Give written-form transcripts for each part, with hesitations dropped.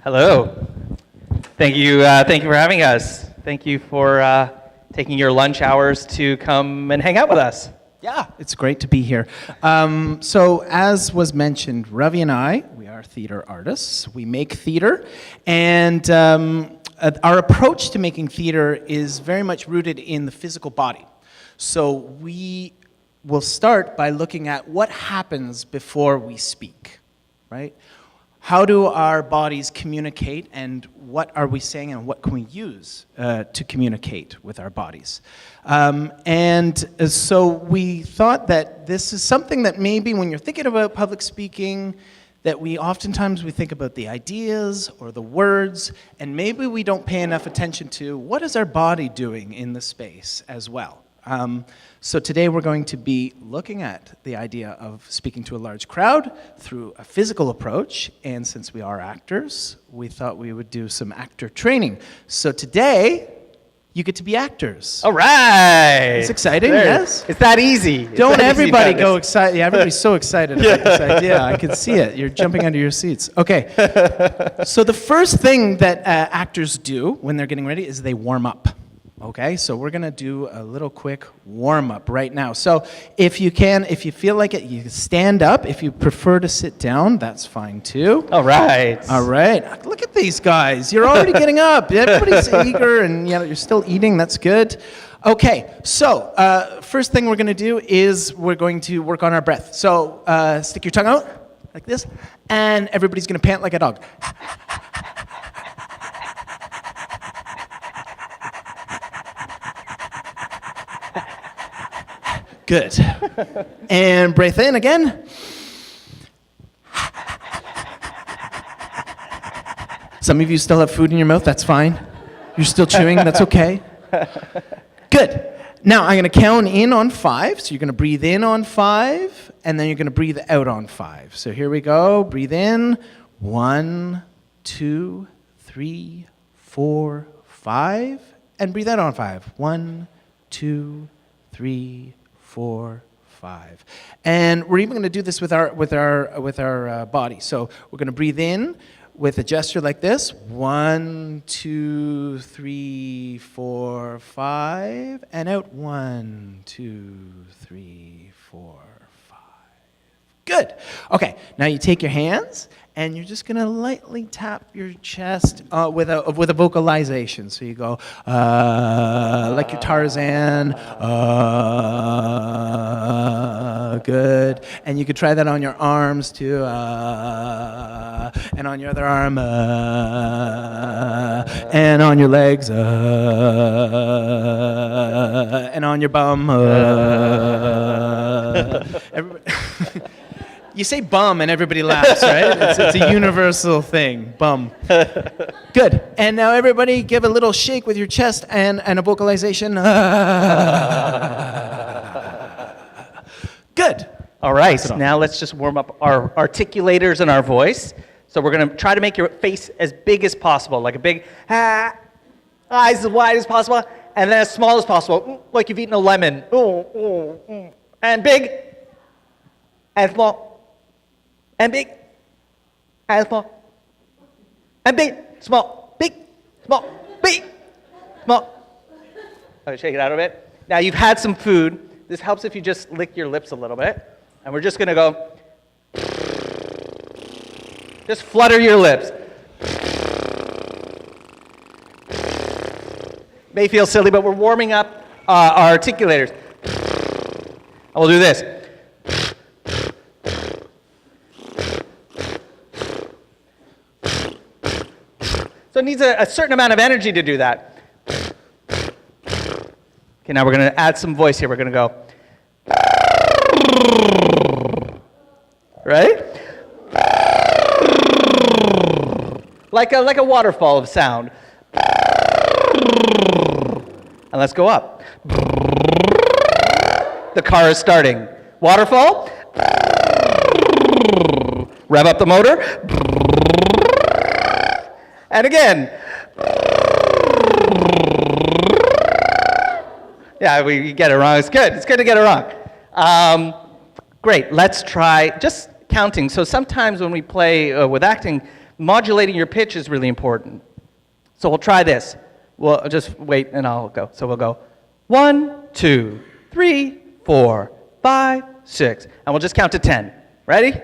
Hello. Thank you for having us. Thank you for taking your lunch hours to come and hang out with us. Yeah, it's great to be here. So as was mentioned, Ravi and we are theater artists. We make theater, and our approach to making theater is very much rooted in the physical body. So we will start by looking at what happens before we speak, right? How do our bodies communicate, and what are we saying, and what can we use to communicate with our bodies? And so we thought that this is something that maybe when you're thinking about public speaking, that we oftentimes think about the ideas or the words, and maybe we don't pay enough attention to what is our body doing in the space as well. So today we're going to be looking at the idea of speaking to a large crowd through a physical approach, and since we are actors, we thought we would do some actor training. So today, you get to be actors. All right. It's exciting, There. yes? It's that easy. Don't everybody go excited. Yeah, everybody's so excited about this idea. I can see it. You're jumping under your seats. Okay. So the first thing that actors do when they're getting ready is they warm up. Okay, so we're gonna do a little quick warm-up right now. So if you feel like it, you can stand up. If you prefer to sit down, that's fine too. All right. All right, look at these guys. You're already getting up. Everybody's eager, and you're still eating, that's good. Okay, so first thing we're gonna do is we're going to work on our breath. So stick your tongue out, like this, and everybody's gonna pant like a dog. Good. And breathe in again. Some of you still have food in your mouth, that's fine. You're still chewing, that's okay. Good. Now I'm going to count in on 5. So you're going to breathe in on 5, and then you're going to breathe out on 5. So here we go. Breathe in. 1, 2, 3, 4, 5. And breathe out on 5. 1, 2, 3, 4, 5. And we're even going to do this with our body. So we're going to breathe in with a gesture like this. 1, 2, 3, 4, 5. And out. 1, 2, 3, 4, 5. Good. Okay, now you take your hands and you're just gonna lightly tap your chest with a vocalization. So you go like your Tarzan. Good. And you could try that on your arms too. And on your other arm. And on your legs. And on your bum. Everybody. You say bum and everybody laughs, right? It's a universal thing, bum. Good. And now everybody give a little shake with your chest and a vocalization. Good. All right, now let's just warm up our articulators and our voice. So we're going to try to make your face as big as possible, like a big eyes as wide as possible, and then as small as possible, like you've eaten a lemon. And big, and small. And big, and small, and big, small, big, small, big, small. Okay, shake it out a bit. Now you've had some food. This helps if you just lick your lips a little bit. And we're just gonna go, just flutter your lips. May feel silly, but we're warming up our articulators. And we'll do this. So it needs a certain amount of energy to do that. Okay, now we're going to add some voice here. We're going to go. Right? Like a waterfall of sound. And let's go up. The car is starting. Waterfall. Rev up the motor. And again. Yeah, we get it wrong. It's good. It's good to get it wrong. Great. Let's try just counting. So sometimes when we play with acting, Modulating your pitch is really important. So we'll try this. We'll just wait and I'll go. So we'll go 1, 2, 3, 4, 5, 6. And we'll just count to 10. Ready?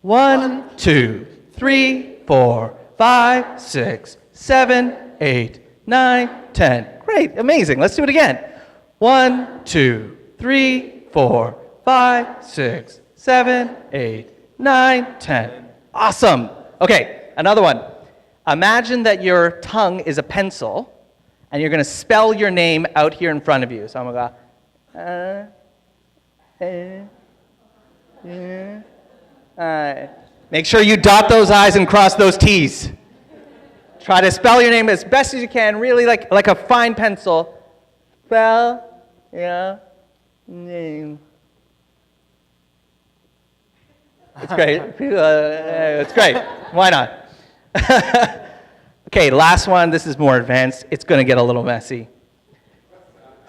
1, 2, 3, 4, 5, 6, 7, 8, 9, 10. Great, amazing. Let's do it again. 1, 2, 3, 4, 5, 6, 7, 8, 9, 10. Awesome. Okay, another one. Imagine that your tongue is a pencil, and you're going to spell your name out here in front of you. So I'm going to go, Make sure you dot those I's and cross those T's. Try to spell your name as best as you can, really like a fine pencil. Spell your name. It's great. It's great. Why not? Okay, last one. This is more advanced. It's going to get a little messy.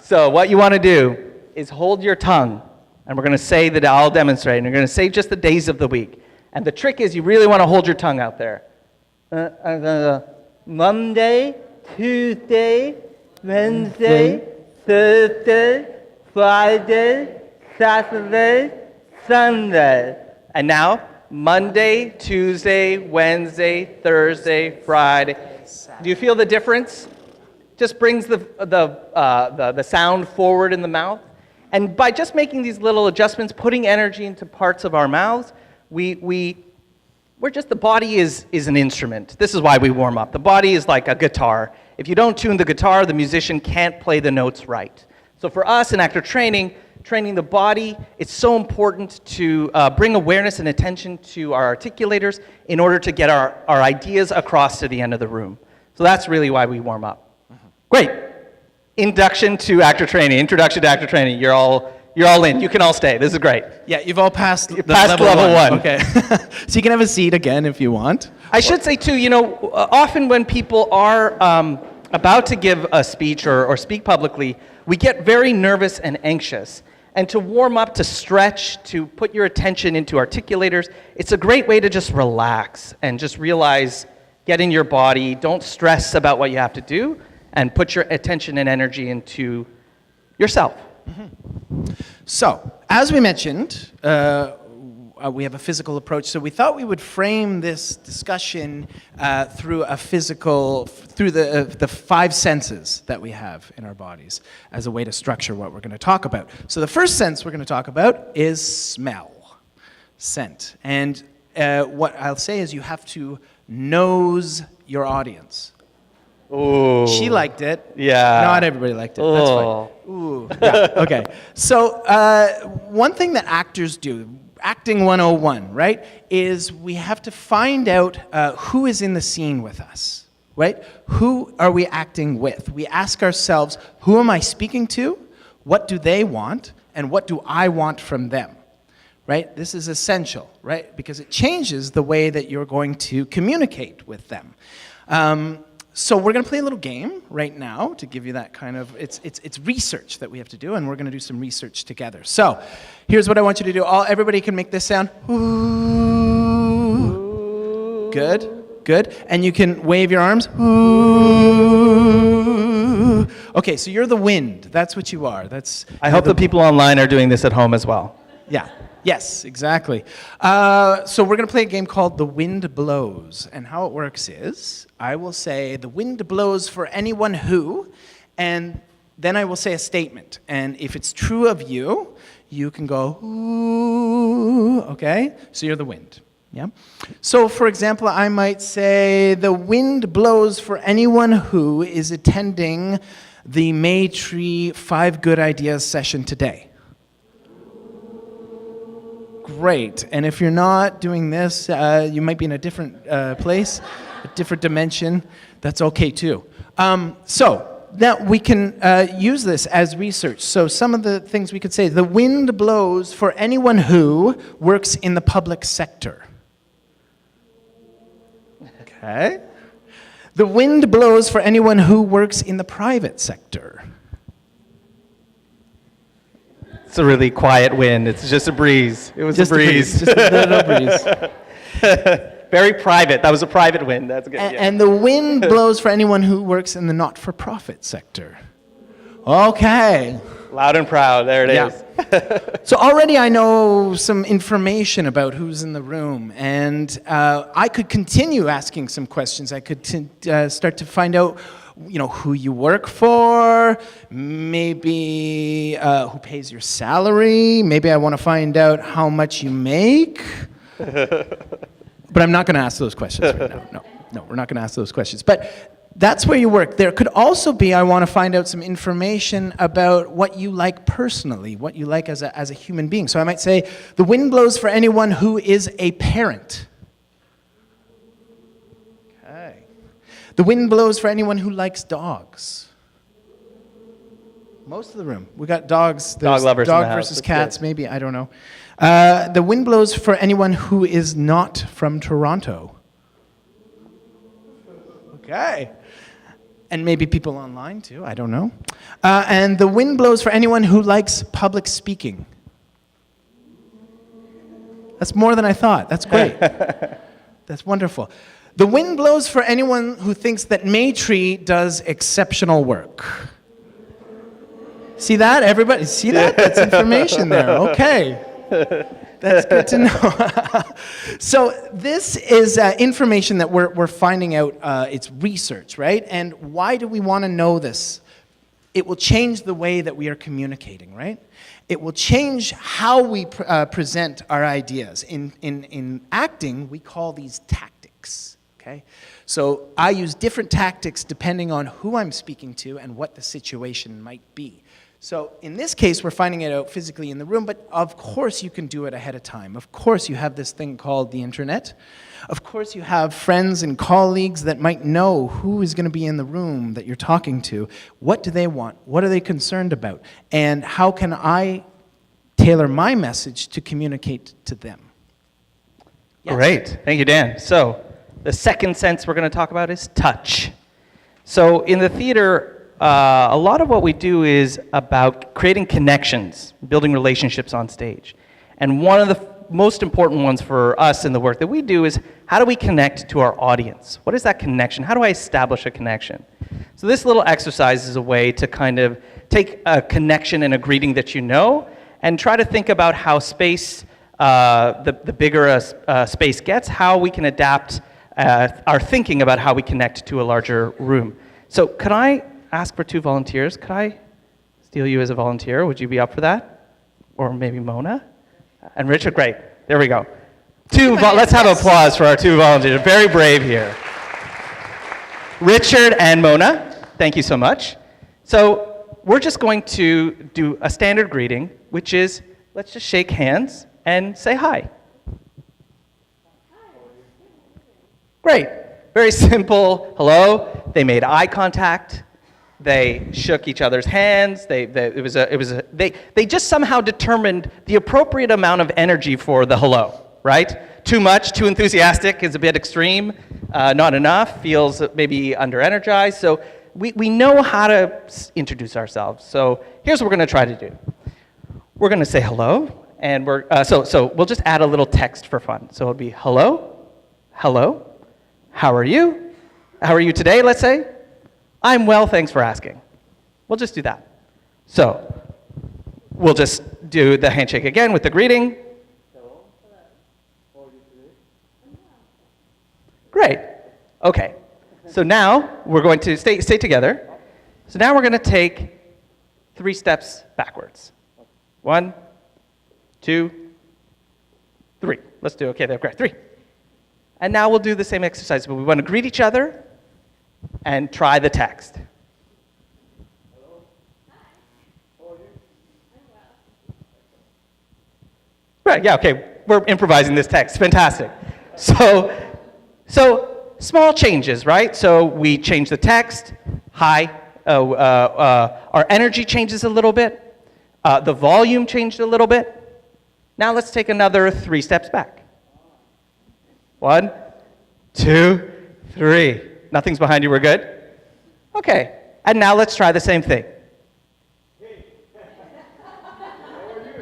So what you want to do is hold your tongue, and we're going to say that I'll demonstrate, and you're going to say just the days of the week. And the trick is you really want to hold your tongue out there. I'm going to go Monday, Tuesday, Wednesday, Thursday, Friday, Saturday, Sunday. And now, Monday, Tuesday, Wednesday, Thursday, Friday. Do you feel the difference? Just brings the sound forward in the mouth. And by just making these little adjustments, putting energy into parts of our mouths, we're just, the body is an instrument. This is why we warm up. The body is like a guitar. If you don't tune the guitar, the musician can't play the notes right. So for us in actor training the body, it's so important to bring awareness and attention to our articulators in order to get our ideas across to the end of the room. So that's really why we warm up. Great. Introduction to actor training. You're all in. You can all stay. This is great. Yeah, you've all passed level one. Okay. So you can have a seat again if you want. I should say too, often when people are about to give a speech or speak publicly, we get very nervous and anxious. And to warm up, to stretch, to put your attention into articulators, it's a great way to just relax and just realize, get in your body, don't stress about what you have to do, and put your attention and energy into yourself. Mm-hmm. So, as we mentioned, we have a physical approach, so we thought we would frame this discussion through the five senses that we have in our bodies as a way to structure what we're going to talk about. So the first sense we're going to talk about is smell, scent. And what I'll say is you have to nose your audience. Ooh. She liked it. Yeah. Not everybody liked it. That's fine. Ooh. Yeah. Okay. So one thing that actors do, acting 101, right, is we have to find out who is in the scene with us, right? Who are we acting with? We ask ourselves, who am I speaking to? What do they want? And what do I want from them? Right? This is essential, right? Because it changes the way that you're going to communicate with them. So we're going to play a little game right now to give you that kind of, it's research that we have to do, and we're going to do some research together. So here's what I want you to do. Everybody can make this sound. Ooh. Good, good. And you can wave your arms. Ooh. Okay, so you're the wind. That's what you are. I hope the people online are doing this at home as well. Yeah. Yes, exactly. So we're going to play a game called The Wind Blows. And how it works is, I will say, the wind blows for anyone who, and then I will say a statement. And if it's true of you, you can go, ooh, okay? So you're the wind, yeah? So, for example, I might say, the wind blows for anyone who is attending the Maytree 5 Good Ideas session today. Great. And if you're not doing this, you might be in a different place, a different dimension. That's okay too. So now we can use this as research. So some of the things we could say, the wind blows for anyone who works in the public sector. Okay. The wind blows for anyone who works in the private sector. It's a really quiet wind. It's just a breeze. It was just a breeze. Just a little breeze. Very private. That was a private win. That's good. Yeah. And the wind blows for anyone who works in the not-for-profit sector. Okay. Loud and proud. There it is. So already I know some information about who's in the room, and I could continue asking some questions. I could start to find out, who you work for, maybe who pays your salary. Maybe I want to find out how much you make. But I'm not going to ask those questions right now. No, we're not going to ask those questions. But that's where you work. There could also be, I want to find out some information about what you like personally, what you like as a human being. So I might say, the wind blows for anyone who is a parent. Okay. The wind blows for anyone who likes dogs. Most of the room. We got dogs. Dog lovers in the house. Versus That's cats, good. maybe, I don't know. The wind blows for anyone who is not from Toronto. Okay. And maybe people online too, I don't know. And the wind blows for anyone who likes public speaking. That's more than I thought. That's great. That's wonderful. The wind blows for anyone who thinks that Maytree does exceptional work. See that, everybody? See that? That's information there. Okay. That's good to know. So this is information that we're finding out. It's research, right? And why do we want to know this? It will change the way that we are communicating, right? It will change how we present our ideas. In acting, we call these tactics, okay? So I use different tactics depending on who I'm speaking to and what the situation might be. So in this case, we're finding it out physically in the room, but of course you can do it ahead of time. Of course you have this thing called the internet. Of course you have friends and colleagues that might know who is going to be in the room that you're talking to. What do they want? What are they concerned about? And how can I tailor my message to communicate to them? Yes. Great. Thank you, Dan. So the second sense we're going to talk about is touch. So in the theater, a lot of what we do is about creating connections, building relationships on stage. And one of the most important ones for us in the work that we do is, how do we connect to our audience? What is that connection? How do I establish a connection? So this little exercise is a way to kind of take a connection and a greeting that you know and try to think about how space, the bigger a space gets, how we can adapt our thinking about how we connect to a larger room. So could I ask for 2 volunteers? Could I steal you as a volunteer? Would you be up for that? Or maybe Mona? And Richard, great. There we go. Let's have applause for our 2 volunteers. Very brave here. Richard and Mona, thank you so much. So we're just going to do a standard greeting, which is, let's just shake hands and say hi. Great. Very simple. Hello. They made eye contact. They shook each other's hands. They just somehow determined the appropriate amount of energy for the hello, right? Too much, too enthusiastic is a bit extreme. Not enough, feels maybe under-energized. So we know how to introduce ourselves. So here's what we're going to try to do. We're going to say hello, and so we'll just add a little text for fun. So it'll be hello, hello, how are you? How are you today, let's say? I'm well, thanks for asking. We'll just do that. So we'll just do the handshake again with the greeting. Great. Okay. So now we're going to stay together. So now we're going to take 3 steps backwards. 1, 2, 3. Let's do, okay, there, great. 3. And now we'll do the same exercise, but we want to greet each other and try the text. Hello. Hi. How are you? I'm well. Right, yeah, okay. We're improvising this text. Fantastic. So small changes, right? So we change the text. Hi. Our energy changes a little bit. The volume changed a little bit. Now let's take another 3 steps back. 1, 2, 3. Nothing's behind you, we're good? Okay, and now let's try the same thing. Hey. How are you?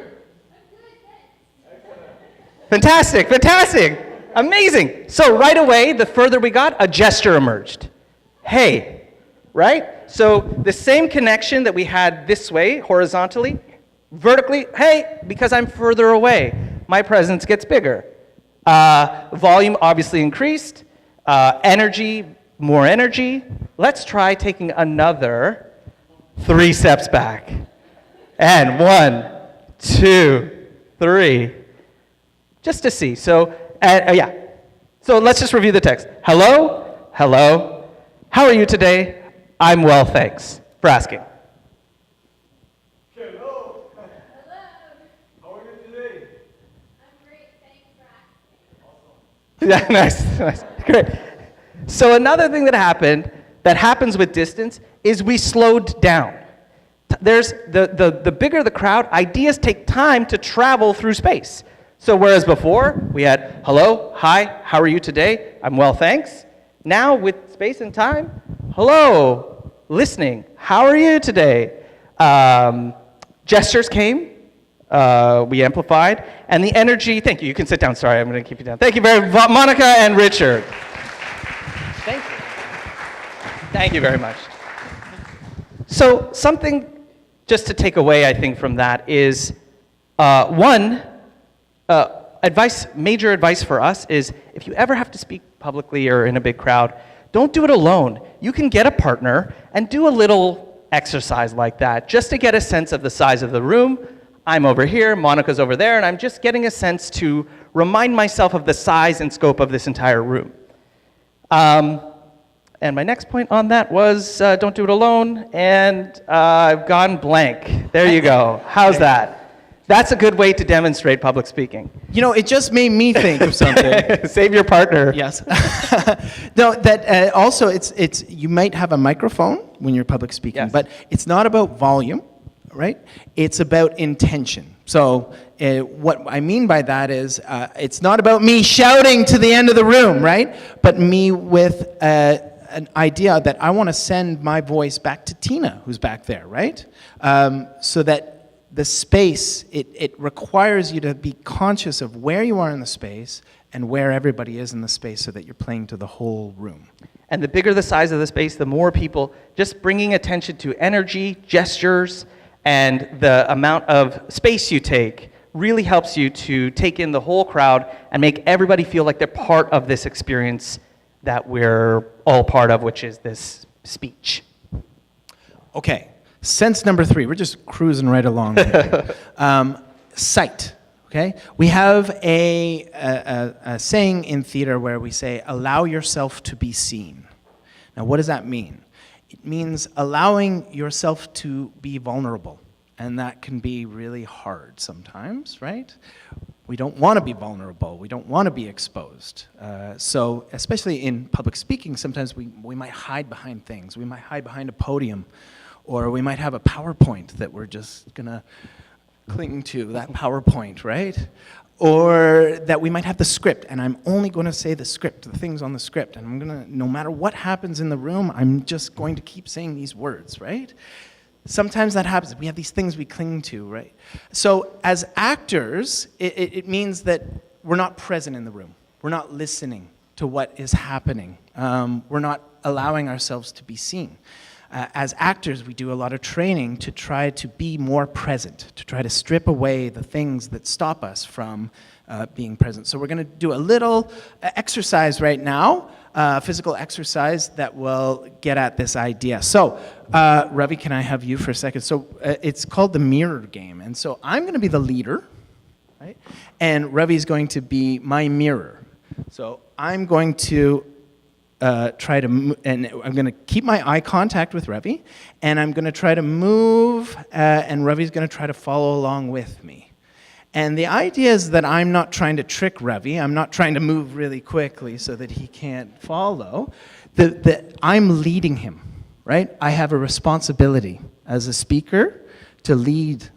I'm good, thanks. Fantastic, fantastic. Amazing. So right away, the further we got, a gesture emerged. Hey, right? So the same connection that we had this way, horizontally, vertically, hey, because I'm further away, my presence gets bigger. Volume obviously increased. Energy, more energy. Let's try taking another 3 steps back. And 1, 2, 3. Just to see. So, yeah. So let's just review the text. Hello, hello. How are you today? I'm well, thanks for asking. Hello. Hello. How are you today? I'm great. Thanks for asking. Yeah, nice, great. So another thing that happens with distance is we slowed down. There's the bigger the crowd, ideas take time to travel through space. So whereas before we had hello, hi, how are you today? I'm well, thanks. Now with space and time, hello, listening, how are you today? Gestures came, we amplified, and the energy, thank you, you can sit down, sorry, I'm going to keep you down. Thank you very much, Monica and Richard. Thank you. Thank you very much. So something just to take away, I think, from that is, major advice for us is if you ever have to speak publicly or in a big crowd, don't do it alone. You can get a partner and do a little exercise like that just to get a sense of the size of the room. I'm over here, Monica's over there, and I'm just getting a sense to remind myself of the size and scope of this entire room. And my next point on that was don't do it alone, and I've gone blank. There you go. How's that? That's a good way to demonstrate public speaking. You know, it just made me think of something. Save your partner. Yes. No, that also it's you might have a microphone when you're public speaking, Yes. but it's not about volume, right? It's about intention. So what I mean by that is it's not about me shouting to the end of the room, right? But me with an idea that I want to send my voice back to Tina, who's back there, right? So that the space, it requires you to be conscious of where you are in the space and where everybody is in the space so that you're playing to the whole room. And the bigger the size of the space, the more people, just bringing attention to energy, gestures, and the amount of space you take really helps you to take in the whole crowd and make everybody feel like they're part of this experience that we're all part of, which is this speech. Okay, sense number 3. We're just cruising right along here. Sight. Okay, we have a saying in theater where we say, "Allow yourself to be seen." Now, what does that mean? It means allowing yourself to be vulnerable, and that can be really hard sometimes, right? We don't want to be vulnerable. We don't want to be exposed. So especially in public speaking, sometimes we might hide behind things. We might hide behind a podium, or we might have a PowerPoint that we're just going to cling to, that PowerPoint, right? Or that we might have the script, and I'm only going to say the script, the things on the script, and I'm going to, no matter what happens in the room, I'm just going to keep saying these words, right? Sometimes that happens. We have these things we cling to, right? So as actors, it means that we're not present in the room. We're not listening to what is happening. We're not allowing ourselves to be seen. As actors, we do a lot of training to try to be more present, to try to strip away the things that stop us from being present. So we're going to do a little exercise right now, physical exercise that will get at this idea. So, Ravi, can I have you for a second? So it's called the mirror game. And so I'm going to be the leader, right? And Ravi's going to be my mirror. So I'm going to try to, and I'm going to keep my eye contact with Ravi, and I'm going to try to move, and Ravi's going to try to follow along with me. And the idea is that I'm not trying to trick Ravi. I'm not trying to move really quickly so that he can't follow. I'm leading him, right? I have a responsibility as a speaker to lead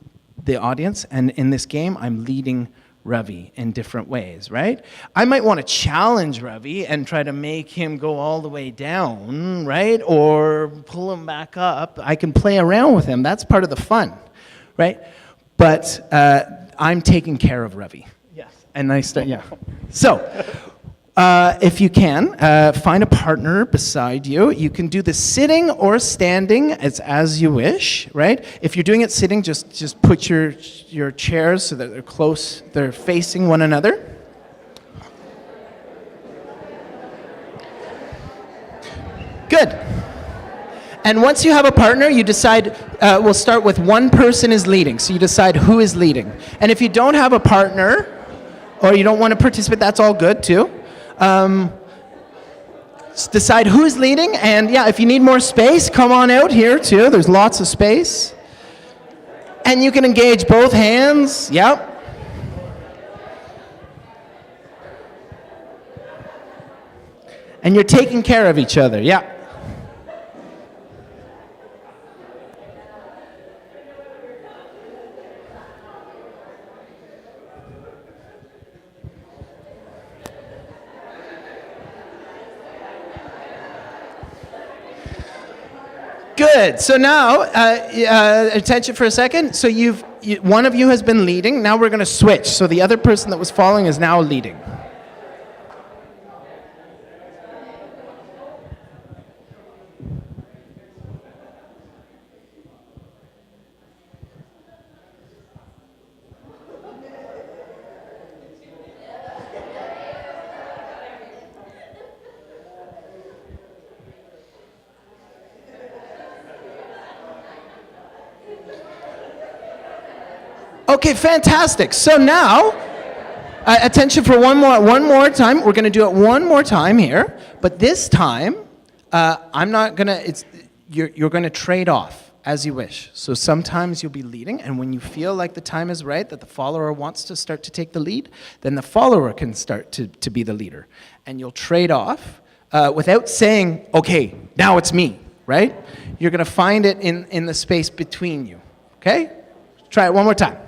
the audience, and in this game, I'm leading Ravi in different ways, right? I might want to challenge Ravi and try to make him go all the way down, right? Or pull him back up. I can play around with him. That's part of the fun, right? But I'm taking care of Ravi. Yes. And I start, yeah. So if you can, find a partner beside you. You can do this sitting or standing as you wish, right? If you're doing it sitting, just put your chairs so that they're close, they're facing one another. Good. And once you have a partner, you decide, we'll start with one person is leading. So you decide who is leading. And if you don't have a partner, or you don't want to participate, that's all good too. Decide who's leading, and yeah, if you need more space, come on out here too. There's lots of space. And you can engage both hands, yep. And you're taking care of each other, yeah. Good. So now, attention for a second. So one of you has been leading. Now we're going to switch. So the other person that was following is now leading. Okay, fantastic. So now, attention for one more time. We're going to do it one more time here, but this time, I'm not going to. You're going to trade off as you wish. So sometimes you'll be leading, and when you feel like the time is right, that the follower wants to start to take the lead, then the follower can start to be the leader, and you'll trade off without saying, "Okay, now it's me." Right? You're going to find it in the space between you. Okay? Try it one more time.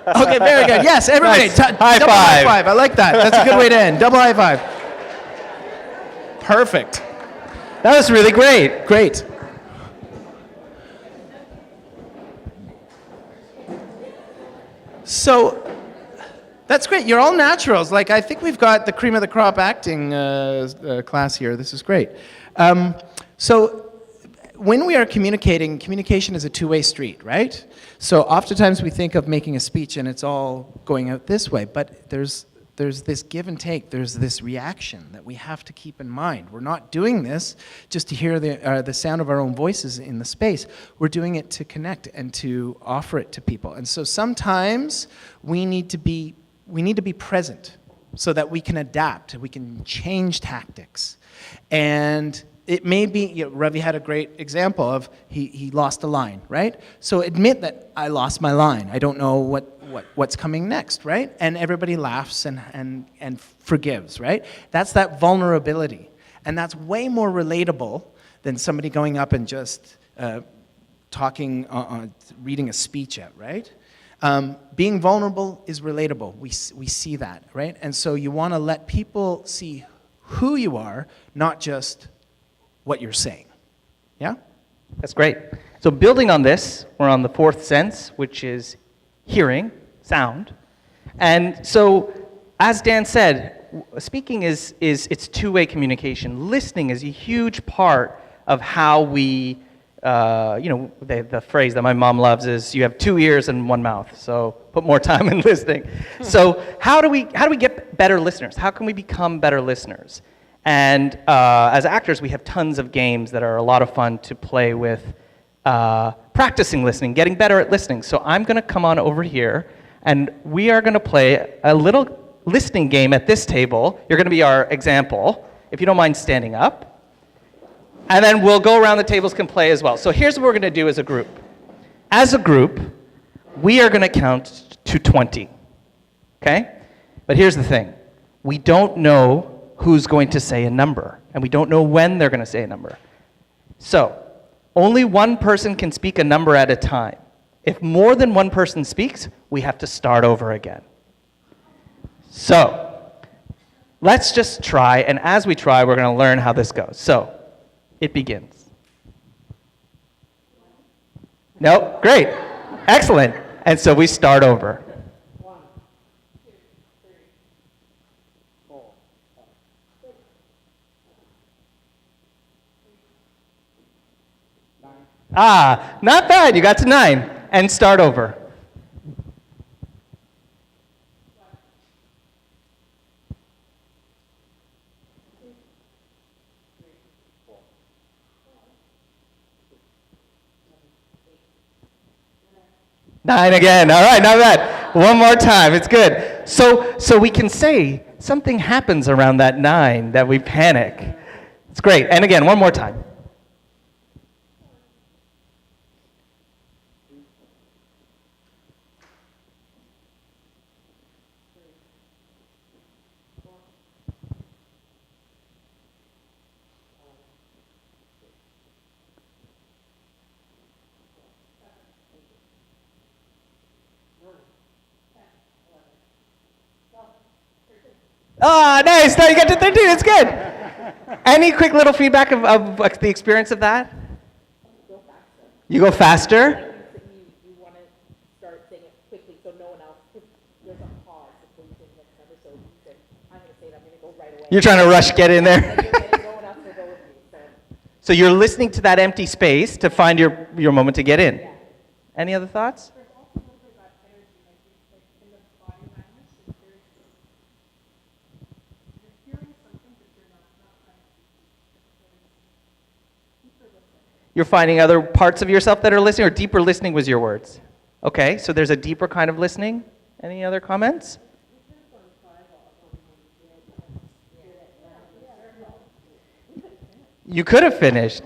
Okay, very good. Yes, everybody. Nice. High Double five. high five. I like that. That's a good way to end. Double high five. Perfect. That was really great. Great. So, that's great. You're all naturals. Like, I think we've got the cream of the crop acting class here. This is great. So, when we are communicating, communication is a two-way street, right? So oftentimes we think of making a speech and it's all going out this way, but there's this give and take, there's this reaction that we have to keep in mind. We're not doing this just to hear the sound of our own voices in the space. We're doing it to connect and to offer it to people. And so sometimes we need to be present so that we can adapt, we can change tactics. And it may be, Ravi had a great example of he lost a line, right? So admit that I lost my line. I don't know what's coming next, right? And everybody laughs and forgives, right? That's that vulnerability. And that's way more relatable than somebody going up and just talking, reading a speech out, right? Being vulnerable is relatable. We see that, right? And so you want to let people see who you are, not just what you're saying. Yeah? That's great. So building on this, we're on the fourth sense, which is hearing, sound. And so, as Dan said, speaking it's two-way communication. Listening is a huge part of how we, the phrase that my mom loves is, you have two ears and one mouth, so put more time in listening. So how do we get better listeners? How can we become better listeners? And as actors, we have tons of games that are a lot of fun to play with, practicing listening, getting better at listening. So I'm going to come on over here, and we are going to play a little listening game at this table. You're going to be our example. If you don't mind standing up. And then we'll go around the tables, can play as well. So here's what we're going to do as a group. As a group, we are going to count to 20. Okay? But here's the thing. We don't know who's going to say a number, and we don't know when they're going to say a number. So, only one person can speak a number at a time. If more than one person speaks, we have to start over again. So, let's just try, and as we try, we're going to learn how this goes. So, it begins. No? Great. Excellent. And so we start over. Ah, not bad. You got to 9. And start over. Nine again. All right, not bad. One more time. It's good. So we can say something happens around that 9 that we panic. It's great. And again, one more time. Oh, nice. Now you got to 13. It's good. Any quick little feedback of like, the experience of that? Go faster. You go faster? You want to start saying it quickly so no one else, there's a pause before you say the next number, so you say, I'm going to say it, I'm going to go right away. You're trying to rush get in there? And no one else will go with me. So you're listening to that empty space to find your moment to get in. Yeah. Any other thoughts? There's also a little bit about energy, like in the body language, it's very you're hearing something, but you're not trying to deeper listening. You're finding other parts of yourself that are listening, or deeper listening was your words? Okay, so there's a deeper kind of listening. Any other comments? You could have finished.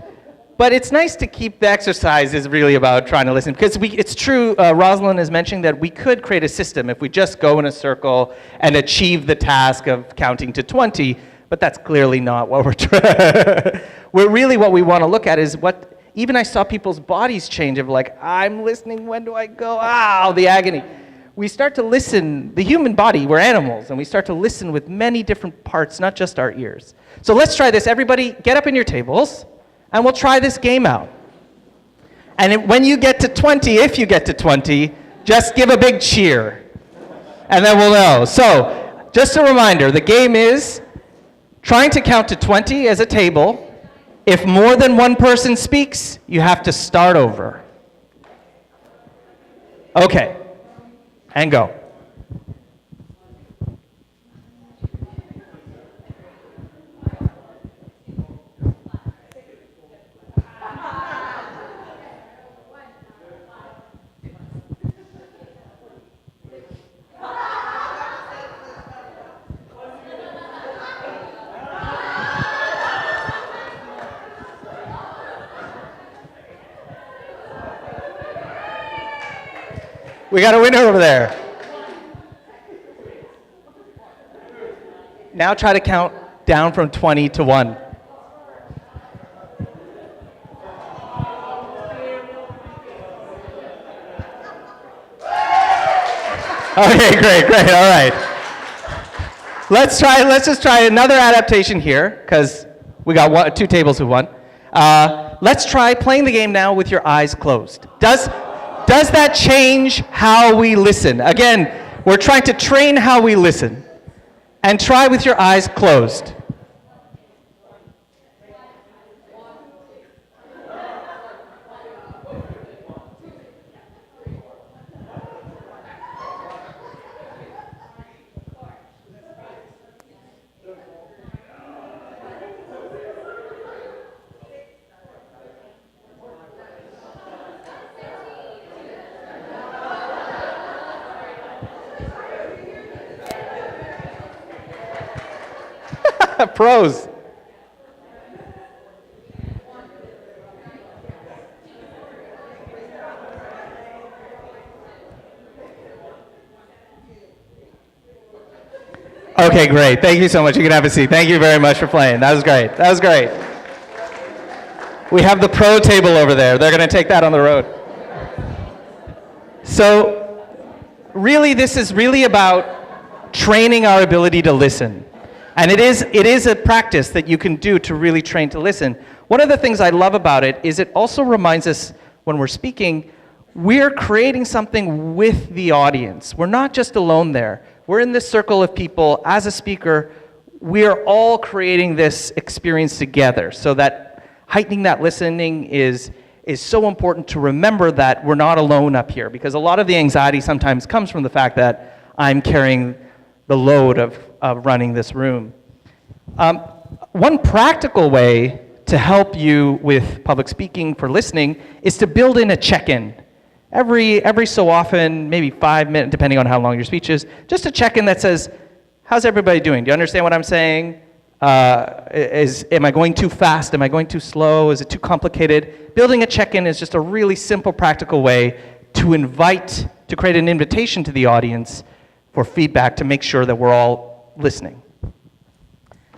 But it's nice to keep the exercise is really about trying to listen. Because it's true, Rosalind is mentioning that we could create a system if we just go in a circle and achieve the task of counting to 20, but that's clearly not what we're trying. What we want to look at is what, even I saw people's bodies change of like, I'm listening, when do I go? Ow, the agony. We start to listen, the human body, we're animals, and we start to listen with many different parts, not just our ears. So let's try this. Everybody, get up in your tables, and we'll try this game out. And when you get to 20, if you get to 20, just give a big cheer, and then we'll know. So, just a reminder, the game is trying to count to 20 as a table. If more than one person speaks, you have to start over. Okay, and go. We got a winner over there. Now try to count down from 20 to 1. Okay, great, all right. Let's just try another adaptation here, because we got 2 tables who won. Let's try playing the game now with your eyes closed. Does that change how we listen? Again, we're trying to train how we listen. And try with your eyes closed. Pros. Okay, great. Thank you so much. You can have a seat. Thank you very much for playing. That was great. That was great. We have the pro table over there. They're going to take that on the road. So, really, this is really about training our ability to listen. And it is a practice that you can do to really train to listen. One of the things I love about it is it also reminds us when we're speaking, we're creating something with the audience. We're not just alone there. We're in this circle of people. As a speaker, we're all creating this experience together, so that heightening that listening is so important to remember that we're not alone up here, because a lot of the anxiety sometimes comes from the fact that I'm carrying the load of running this room. One practical way to help you with public speaking for listening is to build in a check-in. Every so often, maybe 5 minutes, depending on how long your speech is, just a check-in that says, how's everybody doing? Do you understand what I'm saying? Am I going too fast? Am I going too slow? Is it too complicated? Building a check-in is just a really simple, practical way to create an invitation to the audience for feedback to make sure that we're all listening.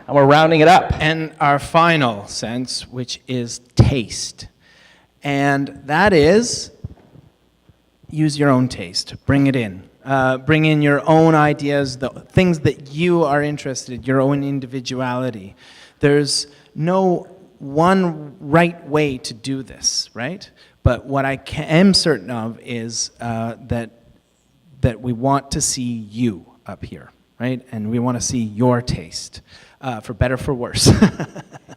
And we're rounding it up. And our final sense, which is taste. And that is, use your own taste. Bring it in. Bring in your own ideas, the things that you are interested in, your own individuality. There's no one right way to do this, right? But what I am certain of is that we want to see you up here, right? And we want to see your taste, for better, for worse.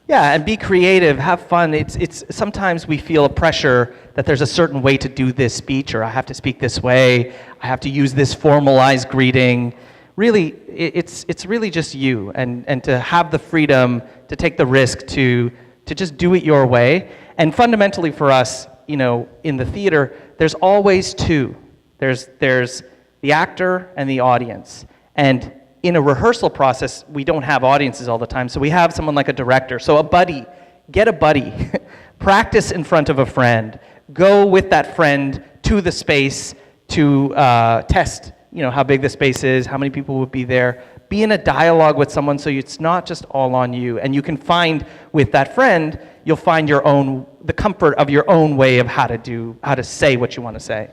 Yeah, and be creative, have fun. It's sometimes we feel a pressure that there's a certain way to do this speech, or I have to speak this way, I have to use this formalized greeting. Really, it's really just you, and to have the freedom to take the risk to just do it your way. And fundamentally for us, in the theater, there's always two. There's the actor and the audience. And in a rehearsal process, we don't have audiences all the time, so we have someone like a director. So a buddy, get a buddy. Practice in front of a friend. Go with that friend to the space to test, how big the space is, how many people would be there. Be in a dialogue with someone so it's not just all on you. And you can find, with that friend, you'll find the comfort of your own way of how to say what you want to say.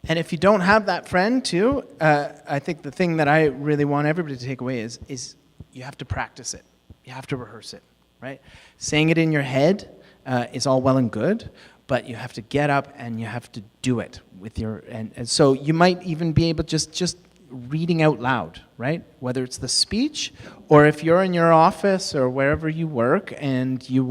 And if you don't have that friend too, I think the thing that I really want everybody to take away is you have to practice it. You have to rehearse it, right? Saying it in your head is all well and good, but you have to get up and you have to do it with and so you might even be able just reading out loud, right? Whether it's the speech, or if you're in your office or wherever you work and you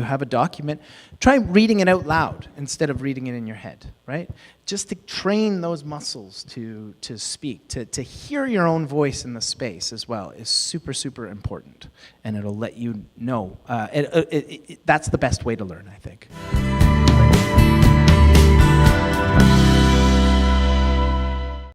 have a document, try reading it out loud instead of reading it in your head, right? Just to train those muscles to speak, to hear your own voice in the space as well is super, super important. And it'll let you know. That's the best way to learn, I think.